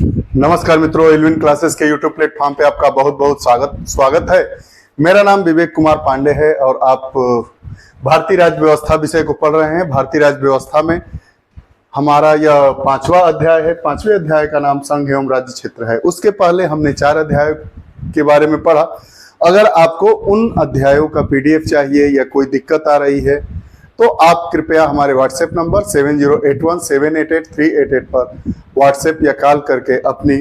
नमस्कार मित्रों, Alvin classes के यूट्यूब प्लेटफॉर्म पे आपका बहुत बहुत स्वागत है। मेरा नाम विवेक कुमार पांडे है और आप भारतीय राज्य व्यवस्था विषय को पढ़ रहे हैं। भारतीय राज्य व्यवस्था में हमारा यह 5वां अध्याय है। 5वें अध्याय का नाम संघ एवं राज्य क्षेत्र है। उसके पहले हमने 4 अध्याय के बारे में पढ़ा। अगर आपको उन अध्यायों का PDF चाहिए या कोई दिक्कत आ रही है तो आप कृपया हमारे व्हाट्सएप नंबर 7081788388 पर व्हाट्सएप या कॉल करके अपनी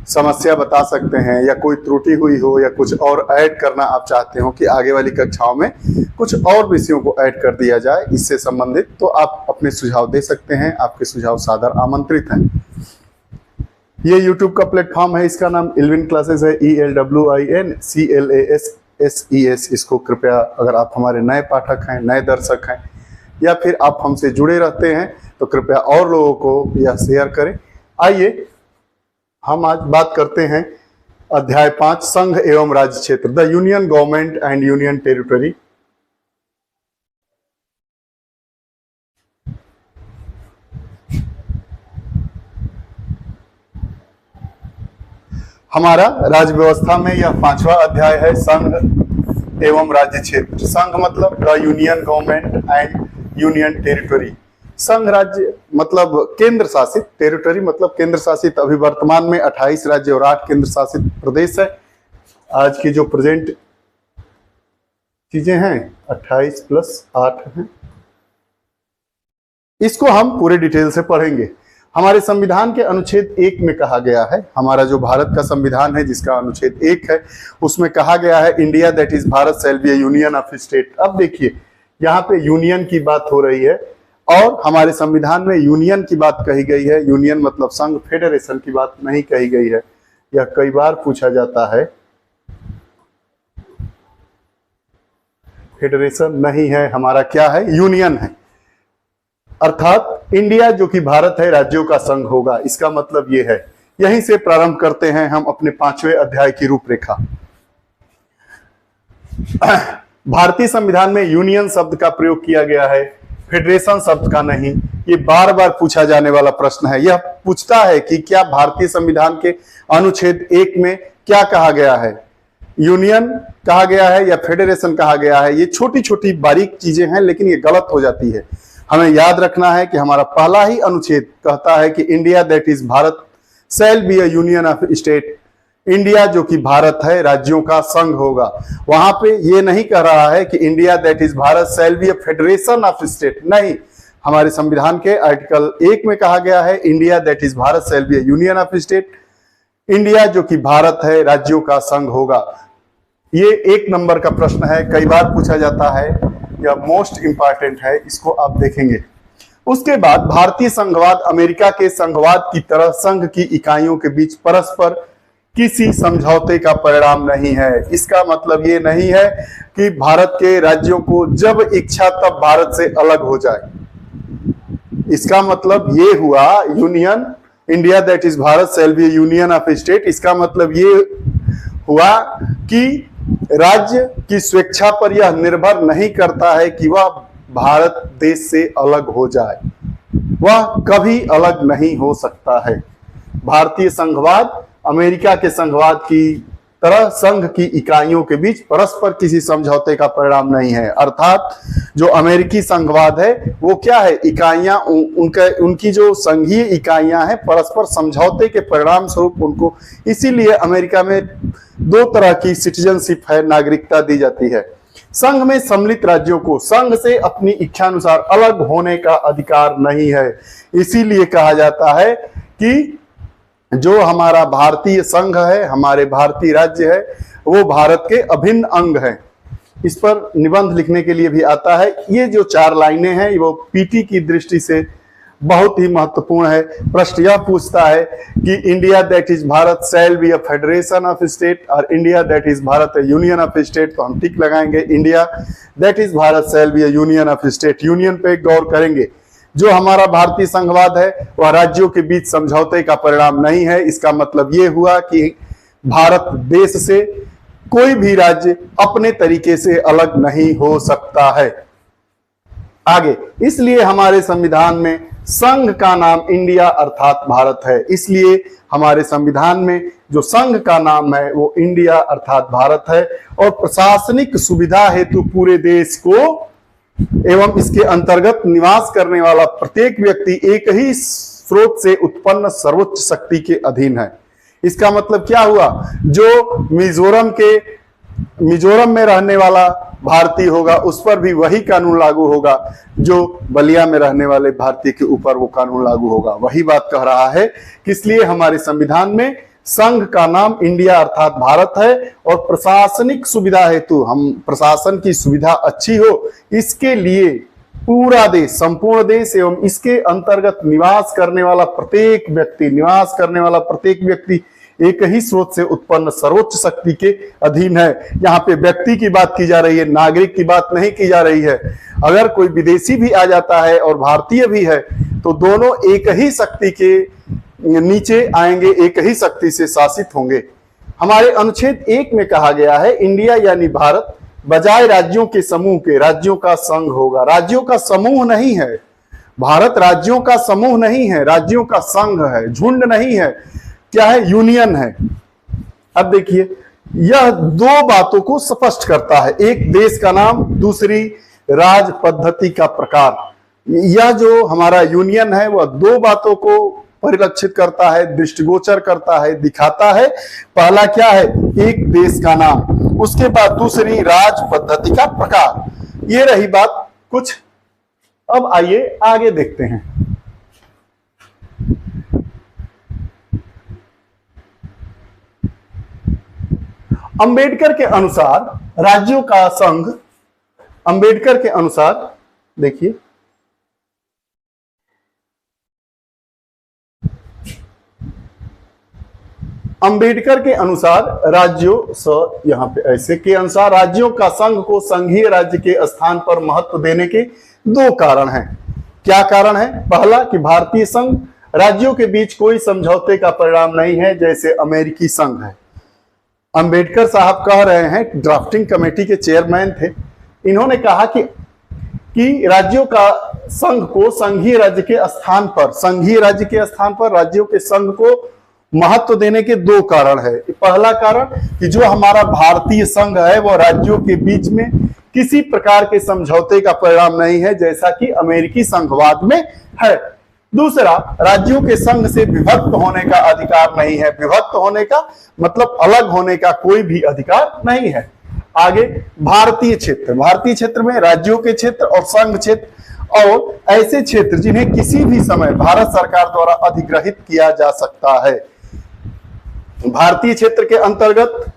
समस्या बता सकते हैं, या कोई त्रुटि हुई हो या कुछ और ऐड करना आप चाहते हो कि आगे वाली कक्षाओं में कुछ और विषयों को ऐड कर दिया जाए इससे संबंधित, तो आप अपने सुझाव दे सकते हैं। आपके सुझाव सादर आमंत्रित हैं। ये YouTube का प्लेटफॉर्म है, इसका नाम एल्विन क्लासेस है, ELWINCLASSES। इसको कृपया, अगर आप हमारे नए पाठक हैं, नए दर्शक हैं, या फिर आप हमसे जुड़े रहते हैं तो कृपया और लोगों को यह शेयर करें। आइए हम आज बात करते हैं अध्याय 5 संघ एवं राज्य क्षेत्र, the union government and union territory. हमारा राज्य व्यवस्था में यह 5वां अध्याय है, संघ एवं राज्य क्षेत्र। संघ मतलब the union government and union territory. संघ राज्य मतलब केंद्र शासित, टेरिटरी मतलब केंद्र शासित। अभी वर्तमान में 28 राज्य और 8 केंद्र शासित प्रदेश है। आज की जो प्रेजेंट चीजें हैं 28 + 8 हैं। इसको हम पूरे डिटेल से पढ़ेंगे। हमारे संविधान के अनुच्छेद 1 में कहा गया है, हमारा जो भारत का संविधान है जिसका अनुच्छेद 1 है, उसमें कहा गया है India that is Bharat shall be a union of state. अब देखिए यहाँ पे यूनियन की बात हो रही है और हमारे संविधान में यूनियन की बात कही गई है। यूनियन मतलब संघ, फेडरेशन की बात नहीं कही गई है। यह कई बार पूछा जाता है। फेडरेशन नहीं है, हमारा क्या है, यूनियन है। अर्थात इंडिया जो कि भारत है, राज्यों का संघ होगा, इसका मतलब ये है। यहीं से प्रारंभ करते हैं हम अपने 5वें अध्याय की रूपरेखा। भारतीय संविधान में यूनियन शब्द का प्रयोग किया गया है, फेडरेशन शब्द का नहीं। ये बार बार पूछा जाने वाला प्रश्न है। यह पूछता है कि क्या भारतीय संविधान के अनुच्छेद 1 में क्या कहा गया है, यूनियन कहा गया है या फेडरेशन कहा गया है। ये छोटी छोटी बारीक चीजें हैं, लेकिन ये गलत हो जाती है। हमें याद रखना है कि हमारा पहला ही अनुच्छेद कहता है कि India that is Bharat shall be a union of state. India जो कि भारत है, राज्यों का संघ होगा। वहां पे ये नहीं कह रहा है कि India that is Bharat shall be a federation of state. नहीं, हमारे संविधान के आर्टिकल 1 में कहा गया है India that is Bharat shall be a union of state. India जो कि भारत है, राज्यों का संघ होगा। ये 1 नंबर का प्रश्न है, कई बार पूछा जाता है, यह मोस्ट इंपॉर्टेंट है, इसको आप देखेंगे। उसके बाद भारतीय संघवाद अमेरिका के संघवाद की तरह संघ की इकाइयों के बीच परस्पर किसी समझौते का परिणाम नहीं है। इसका मतलब ये नहीं है कि भारत के राज्यों को जब इच्छा तब भारत से अलग हो जाए। इसका मतलब ये हुआ union, India that is Bharat shall be a union of state. इसका मतलब ये हुआ कि राज्य की स्वेच्छा पर यह निर्भर नहीं करता है कि वह भारत देश से अलग हो जाए। वह कभी अलग नहीं हो सकता है। भारतीय संघवाद अमेरिका के संघवाद की तरह संघ की इकाइयों के बीच परस्पर किसी समझौते का परिणाम नहीं है। अर्थात जो अमेरिकी संघवाद है वो क्या है, इकाइयां, उनकी जो संघीय इकाइयां हैं परस्पर समझौते के परिणाम स्वरूप उनको, इसीलिए अमेरिका में 2 तरह की सिटीजनशिप है, नागरिकता दी जाती है। संघ में सम्मिलित राज्यों को संघ से अपनी इच्छानुसार अलग होने का अधिकार नहीं है। इसीलिए कहा जाता है कि जो हमारा भारतीय संघ है, हमारे भारतीय राज्य है, वो भारत के अभिन्न अंग है। इस पर निबंध लिखने के लिए भी आता है। ये जो 4 लाइनें हैं वो पीटी की दृष्टि से बहुत ही महत्वपूर्ण है। प्रश्न यह पूछता है कि India that is Bharat shall be a federation of state और India that is Bharat a union of state, तो हम टिक लगाएंगे। India that is Bharat shall be a union of state, union पे गौर करेंगे। जो हमारा भारतीय संघवाद है वह राज्यों के बीच समझौते का परिणाम नहीं है। इसका मतलब ये हुआ कि भारत देश से कोई भी राज्य अपने तरीके से अलग नहीं हो सकता है। आगे, इसलिए हमारे संविधान में संघ का नाम इंडिया अर्थात भारत है, इसलिए हमारे संविधान में जो संघ का नाम है वो इंडिया अर्थात भारत है। और प्रशासनिक सुविधा हेतु पूरे देश को एवं इसके अंतर्गत निवास करने वाला प्रत्येक व्यक्ति एक ही स्रोत से उत्पन्न सर्वोच्च शक्ति के अधीन है। इसका मतलब क्या हुआ, जो मिजोरम में रहने वाला भारतीय होगा उस पर भी वही कानून लागू होगा, जो बलिया में रहने वाले भारतीय के ऊपर वो कानून लागू होगा। वही बात कह रहा है कि इसलिए हमारे संविधान में संघ का नाम इंडिया अर्थात भारत है और प्रशासनिक सुविधा हेतु, हम प्रशासन की सुविधा अच्छी हो इसके लिए पूरा देश, संपूर्ण देश एवं इसके अंतर्गत निवास करने वाला प्रत्येक व्यक्ति एक ही स्रोत से उत्पन्न सर्वोच्च शक्ति के अधीन है। यहाँ पे व्यक्ति की बात की जा रही है, नागरिक की बात नहीं की जा रही है। अगर कोई विदेशी भी आ जाता है और भारतीय भी है तो दोनों एक ही शक्ति के नीचे आएंगे, एक ही शक्ति से शासित होंगे। हमारे अनुच्छेद 1 में कहा गया है इंडिया यानी भारत बजाय राज्यों के समूह के राज्यों का संघ होगा। राज्यों का समूह नहीं है भारत, राज्यों का समूह नहीं है, राज्यों का संघ है, झुंड नहीं है। क्या है, यूनियन है। अब देखिए यह दो बातों को स्पष्ट करता है, एक देश का नाम, दूसरी राज पद्धति का प्रकार। यह जो हमारा यूनियन है वह दो बातों को परिलक्षित करता है, दृष्टिगोचर करता है, दिखाता है। पहला क्या है, एक देश का नाम, उसके बाद दूसरी राज पद्धति का प्रकार। ये रही बात कुछ। अब आइए आगे देखते हैं। अंबेडकर के अनुसार राज्यों का संघ, अंबेडकर के अनुसार देखिए अंबेडकर के अनुसार राज्यों यहाँ पे ऐसे के अनुसार राज्यों का संघ को संघीय राज्य के स्थान पर महत्व देने के दो कारण हैं। क्या कारण है, पहला कि भारतीय संघ राज्यों के बीच कोई समझौते का परिणाम नहीं है जैसे अमेरिकी संघ है। अंबेडकर साहब कह रहे हैं, ड्राफ्टिंग कमेटी के चेयरमैन थे, इन्होंने कहा कि राज्यों का संघ को संघीय राज्य के स्थान पर राज्यों के संघ को महत्व देने के दो कारण है। पहला कारण कि जो हमारा भारतीय संघ है वह राज्यों के बीच में किसी प्रकार के समझौते का परिणाम नहीं है जैसा कि अमेरिकी संघवाद में है। दूसरा, राज्यों के संघ से विभक्त होने का अधिकार नहीं है। विभक्त होने का मतलब अलग होने का कोई भी अधिकार नहीं है। आगे भारतीय क्षेत्र में राज्यों के क्षेत्र और संघ क्षेत्र और ऐसे क्षेत्र जिन्हें किसी भी समय भारत सरकार द्वारा अधिग्रहित किया जा सकता है। भारतीय क्षेत्र के अंतर्गत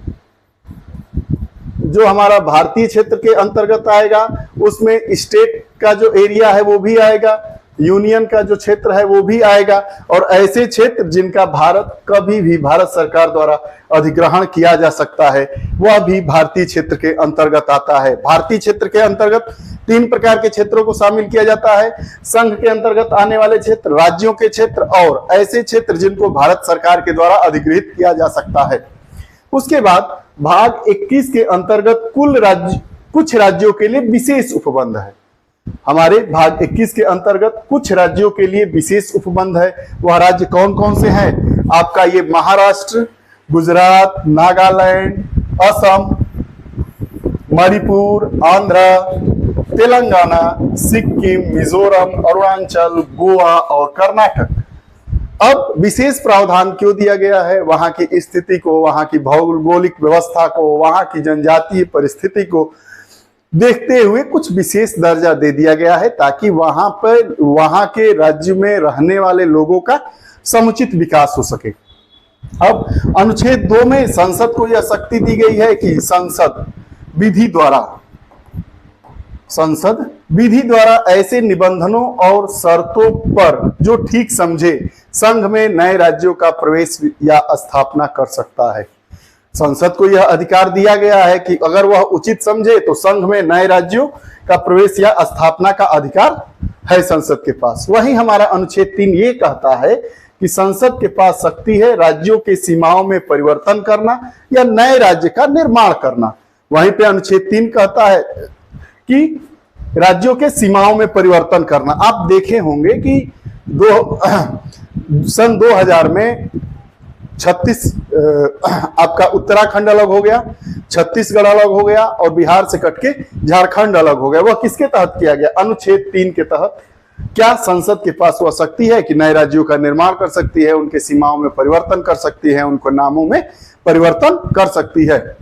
जो हमारा भारतीय क्षेत्र के अंतर्गत आएगा उसमें स्टेट का जो एरिया है वो भी आएगा, यूनियन का जो क्षेत्र है वो भी आएगा और ऐसे क्षेत्र जिनका कभी भी भारत सरकार द्वारा अधिग्रहण किया जा सकता है वह भी भारतीय क्षेत्र के अंतर्गत आता है। भारतीय क्षेत्र के अंतर्गत 3 प्रकार के क्षेत्रों को शामिल किया जाता है, संघ के अंतर्गत आने वाले क्षेत्र, राज्यों के क्षेत्र और ऐसे क्षेत्र जिनको भारत सरकार के द्वारा अधिग्रहित किया जा सकता है। उसके बाद भाग 21 के अंतर्गत कुछ राज्यों के लिए विशेष उपबंध है। हमारे भाग 21 के अंतर्गत कुछ राज्यों के लिए विशेष उपबंध है। वह राज्य कौन कौन से हैं, आपका ये महाराष्ट्र, गुजरात, नागालैंड, असम, मणिपुर, आंध्र, तेलंगाना, सिक्किम, मिजोरम, अरुणाचल, गोवा और कर्नाटक। अब विशेष प्रावधान क्यों दिया गया है, वहां की स्थिति को, वहां की भौगोलिक व्यवस्था को, वहां की जनजातीय परिस्थिति को देखते हुए कुछ विशेष दर्जा दे दिया गया है ताकि वहां के राज्य में रहने वाले लोगों का समुचित विकास हो सके। अब अनुच्छेद 2 में संसद को यह शक्ति दी गई है कि संसद विधि द्वारा ऐसे निबंधनों और शर्तों पर जो ठीक समझे संघ में नए राज्यों का प्रवेश या स्थापना कर सकता है। संसद को यह अधिकार दिया गया है कि अगर वह उचित समझे तो संघ में नए राज्यों का प्रवेश या स्थापना का अधिकार है संसद के पास। वहीं हमारा अनुच्छेद 3 ये कहता है कि संसद के पास शक्ति है राज्यों के सीमाओं में परिवर्तन करना या नए राज्य का निर्माण करना। वहीं पे अनुच्छेद 3 कहता है कि राज्यों के सीमाओं में परिवर्तन करना। आप देखे होंगे कि सन 2000 में 36 आपका उत्तराखंड अलग हो गया, छत्तीसगढ़ अलग हो गया और बिहार से कट के झारखंड अलग हो गया। वह किसके तहत किया गया? अनुच्छेद 3 के तहत। क्या संसद के पास वह शक्ति है कि नए राज्यों का निर्माण कर सकती है, उनके सीमाओं में परिवर्तन कर सकती है, उनको नामों में परिवर्तन कर सकती है?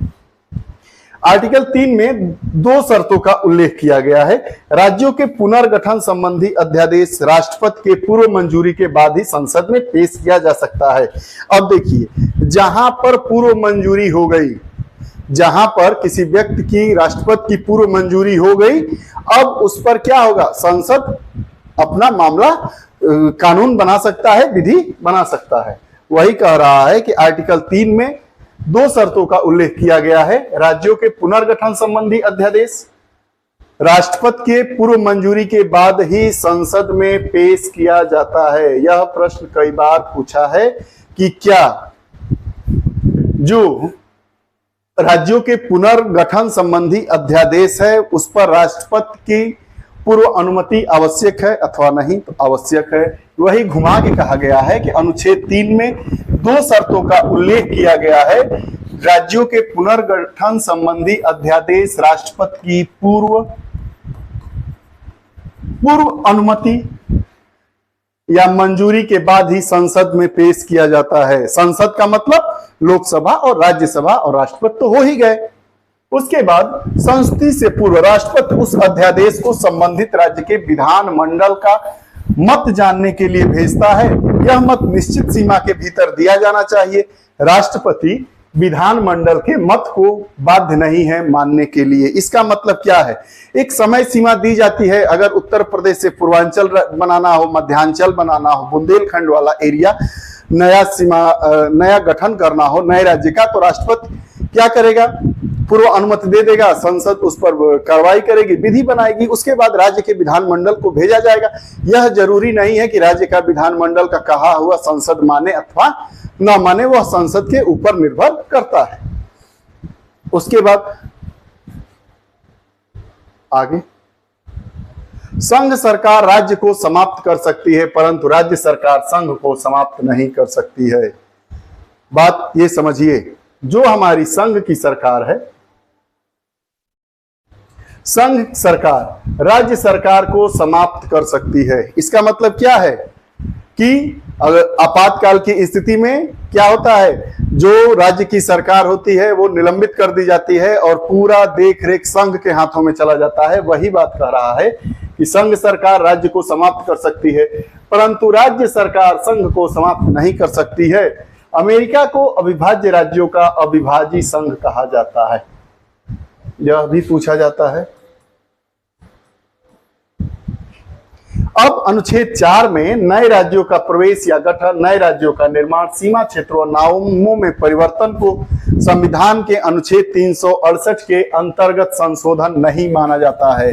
आर्टिकल 3 में 2 शर्तों का उल्लेख किया गया है। राज्यों के पुनर्गठन संबंधी अध्यादेश राष्ट्रपति के पूर्व मंजूरी के बाद ही संसद में पेश किया जा सकता है। अब देखिए, जहां पर पूर्व मंजूरी हो गई, जहां पर किसी व्यक्ति की राष्ट्रपति की पूर्व मंजूरी हो गई, अब उस पर क्या होगा? संसद अपना मामला कानून बना सकता है, विधि बना सकता है। वही कह रहा है कि आर्टिकल 3 में 2 शर्तों का उल्लेख किया गया है। राज्यों के पुनर्गठन संबंधी अध्यादेश राष्ट्रपति के पूर्व मंजूरी के बाद ही संसद में पेश किया जाता है। यह प्रश्न कई बार पूछा है कि क्या जो राज्यों के पुनर्गठन संबंधी अध्यादेश है उस पर राष्ट्रपति की पूर्व अनुमति आवश्यक है अथवा नहीं? तो आवश्यक है। वही घुमा के कहा गया है कि अनुच्छेद 3 में 2 शर्तों का उल्लेख किया गया है। राज्यों के पुनर्गठन संबंधी अध्यादेश राष्ट्रपति की पूर्व अनुमति या मंजूरी के बाद ही संसद में पेश किया जाता है। संसद का मतलब लोकसभा और राज्यसभा और राष्ट्रपति तो हो ही गए। उसके बाद संस्तुति से पूर्व राष्ट्रपति उस अध्यादेश को संबंधित राज्य के विधानमंडल का मत जानने के लिए भेजता है। यह मत निश्चित सीमा के भीतर दिया जाना चाहिए। राष्ट्रपति विधानमंडल के मत को बाध्य नहीं है मानने के लिए। इसका मतलब क्या है? एक समय सीमा दी जाती है। अगर उत्तर प्रदेश से पूर्वांचल बनाना हो, मध्यांचल बनाना हो, बुंदेलखंड वाला एरिया नया गठन करना हो नए राज्य का, तो राष्ट्रपति क्या करेगा? पूर्व अनुमति दे देगा, संसद उस पर कार्रवाई करेगी, विधि बनाएगी, उसके बाद राज्य के विधानमंडल को भेजा जाएगा। यह जरूरी नहीं है कि राज्य का विधानमंडल का कहा हुआ संसद माने अथवा न माने, वह संसद के ऊपर निर्भर करता है। उसके बाद आगे, संघ सरकार राज्य को समाप्त कर सकती है परंतु राज्य सरकार संघ को समाप्त नहीं कर सकती है। बात ये समझिए, जो हमारी संघ की सरकार है, संघ सरकार राज्य सरकार को समाप्त कर सकती है। इसका मतलब क्या है कि अगर आपातकाल की स्थिति में क्या होता है, जो राज्य की सरकार होती है वो निलंबित कर दी जाती है और पूरा देखरेख संघ के हाथों में चला जाता है। वही बात कह रहा है कि संघ सरकार राज्य को समाप्त कर सकती है परंतु राज्य सरकार संघ को समाप्त नहीं कर सकती है। अमेरिका को अविभाज्य राज्यों का अविभाज्य संघ कहा जाता है। यह भी पूछा जाता है। अब अनुच्छेद 4 में नए राज्यों का प्रवेश या गठन, नए राज्यों का निर्माण, सीमा क्षेत्रों और नामों में परिवर्तन को संविधान के अनुच्छेद 368 के अंतर्गत संशोधन नहीं माना जाता है।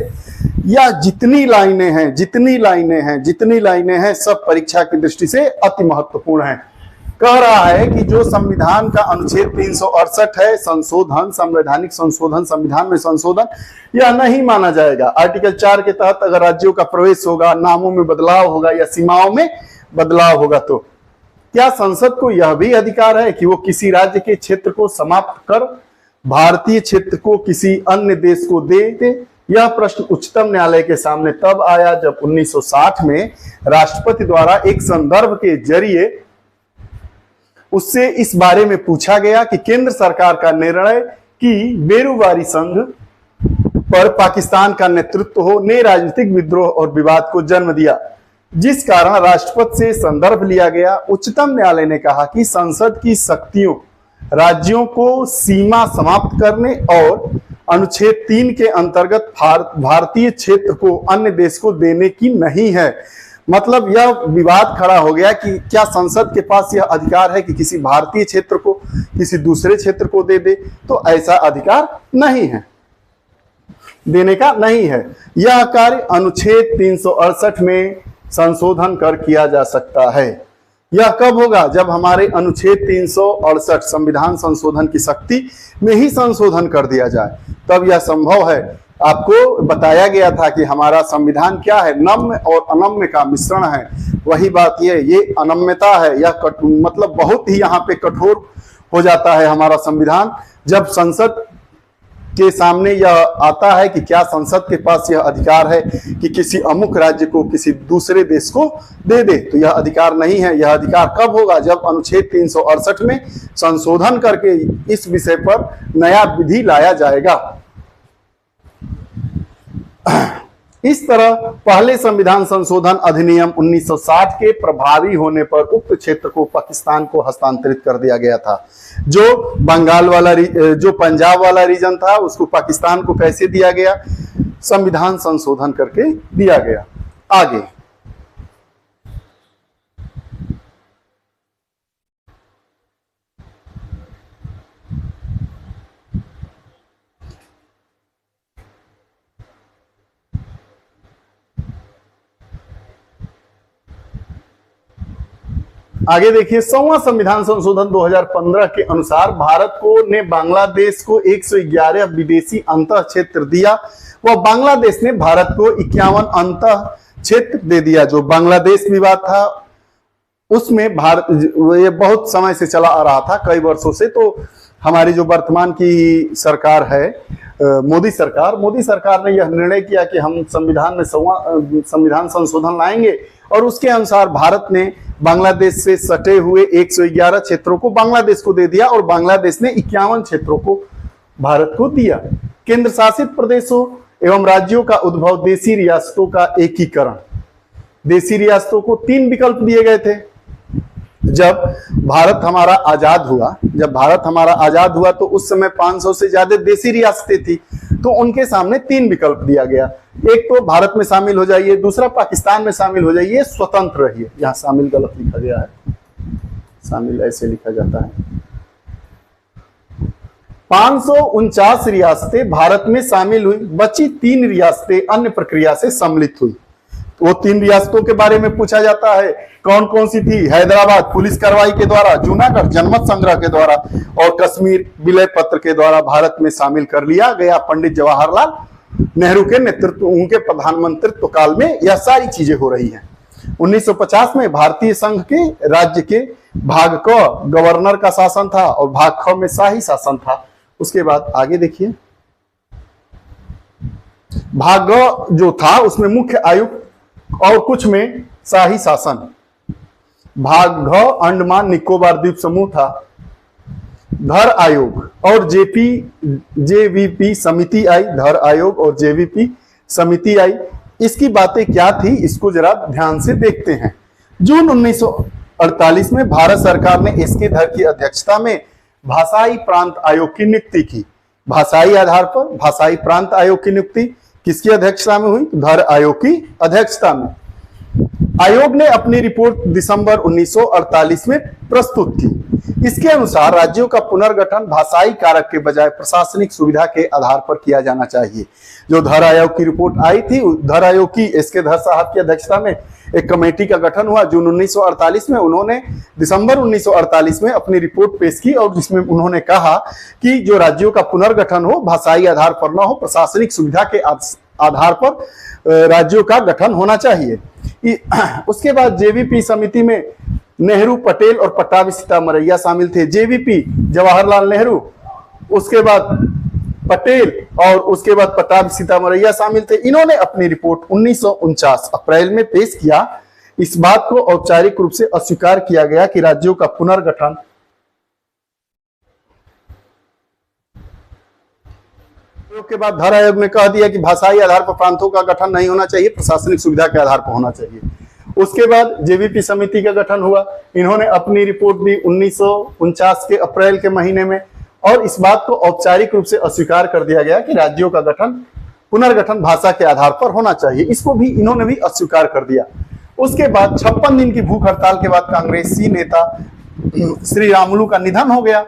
यह जितनी लाइनें हैं सब परीक्षा की दृष्टि से अति महत्वपूर्ण हैं। कह रहा है कि जो संविधान का अनुच्छेद 368 है, संशोधन, संवैधानिक संशोधन, संविधान में संशोधन, यह नहीं माना जाएगा। आर्टिकल 4 के तहत अगर राज्यों का प्रवेश होगा, नामों में बदलाव होगा या सीमाओं में बदलाव होगा, तो क्या संसद को यह भी अधिकार है कि वो किसी राज्य के क्षेत्र को समाप्त कर भारतीय क्षेत्र को किसी अन्य देश को दे दे? यह प्रश्न उच्चतम न्यायालय के सामने तब आया जब 1960 में राष्ट्रपति द्वारा एक संदर्भ के जरिए उससे इस बारे में पूछा गया कि केंद्र सरकार का निर्णय कि बेरुवारी संघ पर पाकिस्तान का नेतृत्व हो ने राजनीतिक विद्रोह और विवाद को जन्म दिया, जिस कारण राष्ट्रपति से संदर्भ लिया गया। उच्चतम न्यायालय ने कहा कि संसद की शक्तियों राज्यों को सीमा समाप्त करने और अनुच्छेद 3 के अंतर्गत भारतीय क्षेत्र को अन्य देश को देने की नहीं है। मतलब यह विवाद खड़ा हो गया कि क्या संसद के पास यह अधिकार है कि किसी भारतीय क्षेत्र को किसी दूसरे क्षेत्र को दे दे? तो ऐसा अधिकार नहीं है, देने का नहीं है। यह कार्य अनुच्छेद 368 में संशोधन कर किया जा सकता है। यह कब होगा? जब हमारे अनुच्छेद 368 संविधान संशोधन की शक्ति में ही संशोधन कर दिया जाए, तब यह संभव है। आपको बताया गया था कि हमारा संविधान क्या है, नम्य और अनम्य का मिश्रण है। वही बात ये अनम्यता है, यह मतलब बहुत ही यहाँ पे कठोर हो जाता है हमारा संविधान जब संसद के सामने यह आता है कि क्या संसद के पास यह अधिकार है कि किसी अमुक राज्य को किसी दूसरे देश को दे दे। तो यह अधिकार नहीं है। यह अधिकार कब होगा? जब अनुच्छेद 368 में संशोधन करके इस विषय पर नया विधि लाया जाएगा। इस तरह पहले संविधान संशोधन अधिनियम 1960 के प्रभावी होने पर उक्त क्षेत्र को पाकिस्तान को हस्तांतरित कर दिया गया था। जो बंगाल वाला जो पंजाब वाला रीजन था उसको पाकिस्तान को कैसे दिया गया? संविधान संशोधन करके दिया गया। आगे आगे देखिए, 100वां संविधान संशोधन 2015 के अनुसार भारत को ने बांग्लादेश को 111 विदेशी अंतः क्षेत्र दिया व बांग्लादेश ने भारत को 51 अंतः क्षेत्र दे दिया। जो बांग्लादेश विवाद था उसमें भारत ये बहुत समय से चला आ रहा था, कई वर्षों से। तो हमारी जो वर्तमान की सरकार है मोदी सरकार ने यह निर्णय किया कि हम संविधान में 100वां संविधान संशोधन लाएंगे और उसके अनुसार भारत ने बांग्लादेश से सटे हुए 111 क्षेत्रों को बांग्लादेश को दे दिया और बांग्लादेश ने 51 क्षेत्रों को भारत को दिया। केंद्र शासित प्रदेशों एवं राज्यों का उद्भव, देशी रियासतों का एकीकरण। देशी रियासतों को 3 विकल्प दिए गए थे। जब भारत हमारा आजाद हुआ तो उस समय 500 से ज्यादा देशी रियासतें थी, तो उनके सामने 3 विकल्प दिया गया। एक तो भारत में शामिल हो जाइए, दूसरा पाकिस्तान में शामिल हो जाइए, स्वतंत्र रहिए। यहाँ शामिल गलत लिखा गया है, शामिल ऐसे लिखा जाता है। 549 रियासतें भारत में शामिल हुई, बची 3 रियासतें अन्य प्रक्रिया से सम्मिलित हुई। वो 3 रियासतों के बारे में पूछा जाता है, कौन कौन सी थी? हैदराबाद पुलिस कार्रवाई के द्वारा, जूनागढ़ जनमत संग्रह के द्वारा और कश्मीर विलय पत्र के द्वारा भारत में शामिल कर लिया गया। पंडित जवाहरलाल नेहरू के नेतृत्व, उनके प्रधानमंत्रित्व काल में यह सारी चीजें हो रही हैं। 1950 में भारतीय संघ के राज्य के भाग क गवर्नर का शासन था और भाग ख में शाही शासन था। उसके बाद आगे देखिए, भाग ग जो था उसमें मुख्य आयुक्त और कुछ में शाही शासन। भाग घ अंडमान निकोबार द्वीप समूह था। धर आयोग और जेवीपी समिति आई। धर आयोग और जेवीपी समिति आई। इसकी बातें क्या थी, इसको जरा ध्यान से देखते हैं। जून 1948 में भारत सरकार ने एसके धर की अध्यक्षता में भाषाई प्रांत आयोग की नियुक्ति की। भाषाई आधार पर भाषाई प्रांत आयोग की नियुक्ति किसकी अध्यक्षता में हुई? धर आयोग की अध्यक्षता में। आयोग ने अपनी रिपोर्ट दिसंबर 1948 में प्रस्तुत की। इसके अनुसार राज्यों का पुनर्गठन भाषाई कारक के बजाय प्रशासनिक सुविधा के आधार पर किया जाना चाहिए। जो धर आयोग की रिपोर्ट आई थी, धर आयोग की एसके धर साहब की अध्यक्षता में एक कमेटी का गठन हुआ जून 1948 में। उन्होंने दिसंबर 1948 में अपनी रिपोर्ट पेश की और जिसमें उन्होंने कहा कि जो राज्यों का पुनर्गठन हो भाषाई आधार पर न हो, प्रशासनिक सुविधा के आधार पर राज्यों का गठन होना चाहिए। उसके बाद जेवीपी समिति में नेहरू, पटेल और पट्टाभी सीतामरैया शामिल थे। जेवीपी जवाहरलाल नेहरू, उसके बाद पटेल और उसके बाद पट्टाभी सीतामरैया शामिल थे। इन्होंने अपनी रिपोर्ट 1949 अप्रैल में पेश किया। इस बात को औपचारिक रूप से अस्वीकार किया गया कि राज्यों का पुनर्गठन के बाद धर आयोग ने कह दिया कि भाषाई आधार पर प्रांतों का गठन नहीं होना चाहिए, प्रशासनिक सुविधा के आधार पर होना चाहिए। उसके बाद जेवीपी समिति का गठन हुआ। इन्होंने अपनी रिपोर्ट दी 1949 के अप्रैल के महीने में और इस बात को औपचारिक रूप से अस्वीकार कर दिया गया कि राज्यों का गठन पुनर्गठन भाषा के आधार पर होना चाहिए। इसको भी इन्होंने भी अस्वीकार कर दिया। उसके बाद 56 दिन की भूख हड़ताल के बाद कांग्रेसी नेता श्री रामुलु का निधन हो गया।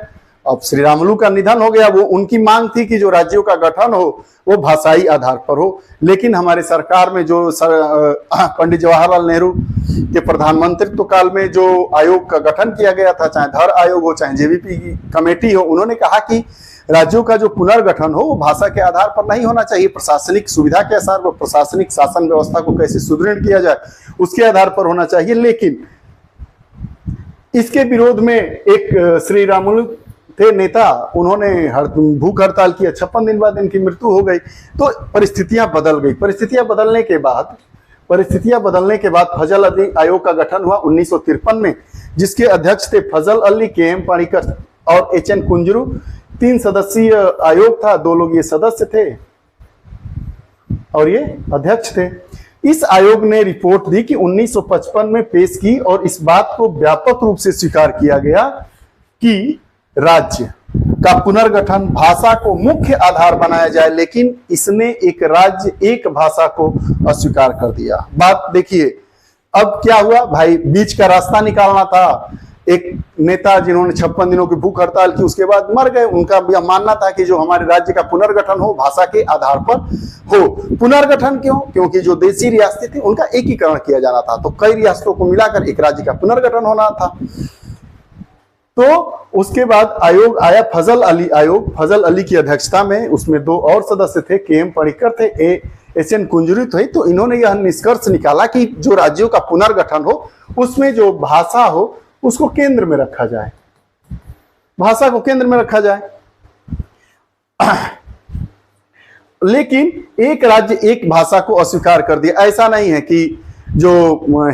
अब श्री रामुलु का निधन हो गया, वो उनकी मांग थी कि जो राज्यों का गठन हो वो भाषाई आधार पर हो, लेकिन हमारे सरकार में जो पंडित जवाहरलाल नेहरू के प्रधानमंत्रित्व काल में जो आयोग का गठन किया गया था, चाहे धर आयोग हो चाहे जेवीपी की कमेटी हो, उन्होंने कहा कि राज्यों का जो पुनर्गठन हो वो भाषा के आधार पर नहीं होना चाहिए, प्रशासनिक सुविधा के आधार पर, प्रशासनिक शासन व्यवस्था को कैसे सुदृढ़ किया जाए उसके आधार पर होना चाहिए। लेकिन इसके विरोध में एक श्री रामुलु थे नेता, उन्होंने भूख हड़ताल किया, 56 दिन बाद इनकी मृत्यु हो गई। तो परिस्थितियां बदल गई। परिस्थितियां बदलने के बाद फजल अली आयोग का गठन हुआ 1953 में, जिसके अध्यक्ष थे फजल अली, के.एम. पाणिकर और एच.एन. कुंजरू। 3 सदस्यीय आयोग था, 2 लोग ये सदस्य थे और ये अध्यक्ष थे। इस आयोग ने रिपोर्ट दी कि 1955 में पेश की और इस बात को व्यापक रूप से स्वीकार किया गया कि राज्य का पुनर्गठन भाषा को मुख्य आधार बनाया जाए, लेकिन इसने एक राज्य एक भाषा को अस्वीकार कर दिया। बात देखिए अब क्या हुआ भाई, बीच का रास्ता निकालना था। एक नेता जिन्होंने 56 दिनों की भूख हड़ताल की, उसके बाद मर गए। उनका यह मानना था कि जो हमारे राज्य का पुनर्गठन हो भाषा के आधार पर हो। पुनर्गठन क्यों? क्योंकि जो देशी रियासतें थी उनका एकीकरण किया जाना था, तो कई रियासतों को मिलाकर एक राज्य का पुनर्गठन होना था। तो उसके बाद आयोग आया, फजल अली आयोग, फजल अली की अध्यक्षता में। उसमें 2 और सदस्य थे, के.एम. पाणिकर थे, एच.एन. कुंजरू थे। तो इन्होंने यह निष्कर्ष निकाला कि जो राज्यों का पुनर्गठन हो उसमें जो भाषा हो उसको केंद्र में रखा जाए, भाषा को केंद्र में रखा जाए। लेकिन एक राज्य एक भाषा को अस्वीकार कर दिया। ऐसा नहीं है कि जो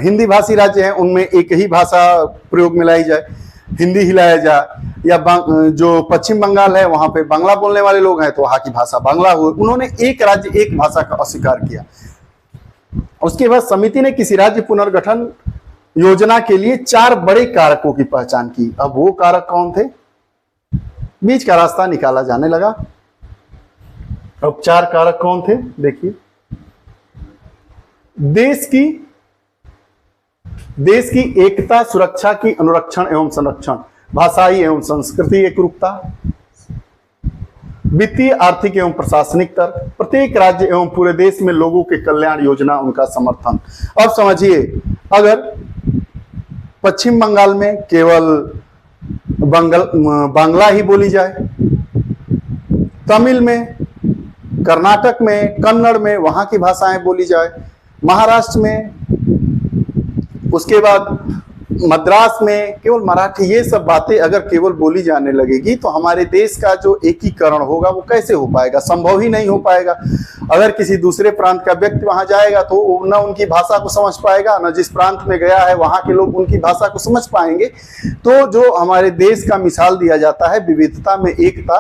हिंदी भाषी राज्य हैं उनमें एक ही भाषा प्रयोग में लाई जाए, हिंदी ही लाया जाए, या जो पश्चिम बंगाल है वहां पे बांग्ला बोलने वाले लोग हैं तो वहां की भाषा बांग्ला हुई। उन्होंने एक राज्य एक भाषा का अस्वीकार किया। उसके बाद समिति ने किसी राज्य पुनर्गठन योजना के लिए 4 बड़े कारकों की पहचान की। अब वो कारक कौन थे? बीच का रास्ता निकाला जाने लगा। अब 4 कारक कौन थे? देखिए, देश की एकता, सुरक्षा की अनुरक्षण एवं संरक्षण, भाषाई एवं संस्कृति एकरूपता, वित्तीय, आर्थिक एवं प्रशासनिक तर्क, प्रत्येक राज्य एवं पूरे देश में लोगों के कल्याण योजना, उनका समर्थन। अब समझिए, अगर पश्चिम बंगाल में केवल बांग्ला ही बोली जाए, तमिल में, कर्नाटक में, कन्नड़ में वहां की भाषाएं बोली जाए, महाराष्ट्र में, उसके बाद मद्रास में केवल मराठी, ये सब बातें अगर केवल बोली जाने लगेगी तो हमारे देश का जो एकीकरण होगा वो कैसे हो पाएगा? संभव ही नहीं हो पाएगा। अगर किसी दूसरे प्रांत का व्यक्ति वहां जाएगा तो न उनकी भाषा को समझ पाएगा, न जिस प्रांत में गया है वहां के लोग उनकी भाषा को समझ पाएंगे। तो जो हमारे देश का मिसाल दिया जाता है विविधता में एकता,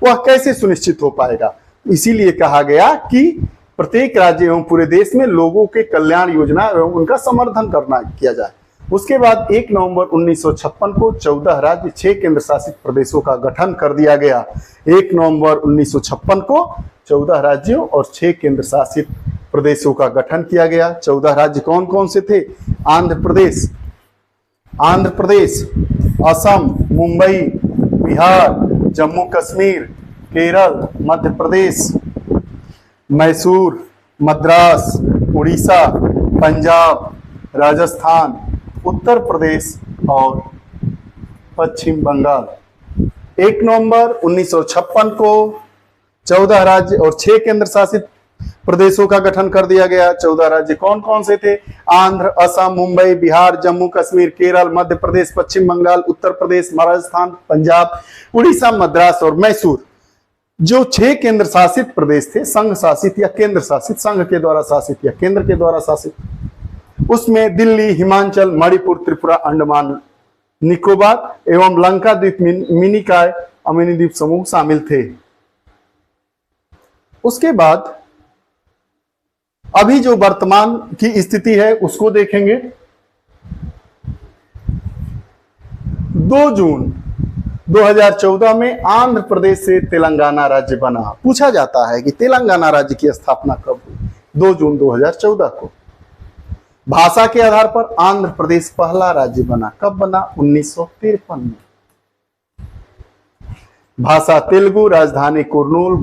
वह कैसे सुनिश्चित हो पाएगा? इसीलिए कहा गया कि प्रत्येक राज्य एवं पूरे देश में लोगों के कल्याण योजना एवं उनका समर्थन किया जाए। उसके बाद 1 नवंबर 1956 को 14 राज्य 6 केंद्र शासित प्रदेशों का गठन कर दिया गया। 1 नवंबर 1956 को 14 राज्यों और 6 केंद्र शासित प्रदेशों का गठन किया गया। 14 राज्य कौन कौन से थे? आंध्र प्रदेश, असम, मुंबई, बिहार, जम्मू कश्मीर, केरल, मध्य प्रदेश, मैसूर, मद्रास, उड़ीसा, पंजाब, राजस्थान, उत्तर प्रदेश और पश्चिम बंगाल। 1 नवंबर 1956 को 14 राज्य और 6 केंद्र शासित प्रदेशों का गठन कर दिया गया। 14 राज्य कौन कौन से थे? आंध्र, असम, मुंबई, बिहार, जम्मू कश्मीर, केरल, मध्य प्रदेश, पश्चिम बंगाल, उत्तर प्रदेश, राजस्थान, पंजाब, उड़ीसा, मद्रास और मैसूर। जो 6 केंद्र शासित प्रदेश थे, संघ शासित या केंद्र शासित, संघ के द्वारा शासित या केंद्र के द्वारा शासित, उसमें दिल्ली, हिमाचल, मणिपुर, त्रिपुरा, अंडमान निकोबार एवं लंका द्वीप, मिनिकॉय, अमीनी द्वीप समूह शामिल थे। उसके बाद अभी जो वर्तमान की स्थिति है उसको देखेंगे। 2 जून 2014 में आंध्र प्रदेश से तेलंगाना राज्य बना। पूछा जाता है कि तेलंगाना राज्य की स्थापना कब हुई? 2 जून 2014 को। भाषा के आधार पर आंध्र प्रदेश पहला राज्य बना। कब बना? 1953 में। भाषा तेलुगु, राजधानी कुर्नूल,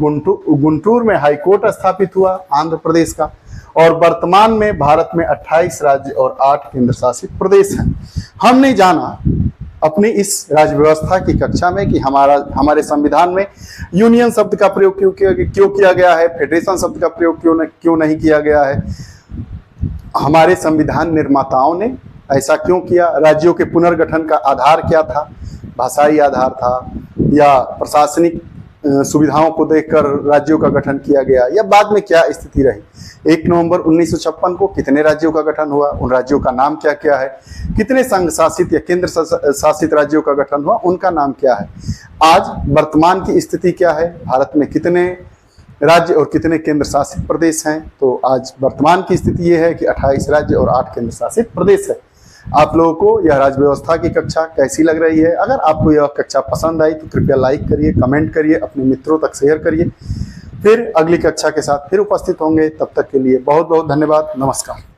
गुंटूर में हाईकोर्ट स्थापित हुआ आंध्र प्रदेश का। और वर्तमान में भारत में 28 राज्य और 8 केंद्र शासित प्रदेश हैं। हमने जाना अपनी इस राज्य व्यवस्था की कक्षा में कि हमारे संविधान में यूनियन शब्द का प्रयोग क्यों किया गया है, फेडरेशन शब्द का प्रयोग क्यों नहीं किया गया है, हमारे संविधान निर्माताओं ने ऐसा क्यों किया, राज्यों के पुनर्गठन का आधार क्या था, भाषाई आधार था या प्रशासनिक सुविधाओं को देखकर राज्यों का गठन किया गया, या बाद में क्या स्थिति रही। 1 नवंबर 1956 को कितने राज्यों का गठन हुआ, उन राज्यों का नाम क्या क्या है, कितने संघ शासित या केंद्र शासित राज्यों का गठन हुआ, उनका नाम क्या है। आज वर्तमान की स्थिति क्या है, भारत में कितने राज्य और कितने केंद्र शासित प्रदेश हैं। तो आज वर्तमान की स्थिति ये है कि 28 राज्य और 8 केंद्र शासित प्रदेश है। आप लोगों को यह राज्य व्यवस्था की कक्षा कैसी लग रही है? अगर आपको यह कक्षा पसंद आई तो कृपया लाइक करिए, कमेंट करिए, अपने मित्रों तक शेयर करिए। फिर अगली कक्षा के साथ फिर उपस्थित होंगे, तब तक के लिए बहुत बहुत धन्यवाद। नमस्कार।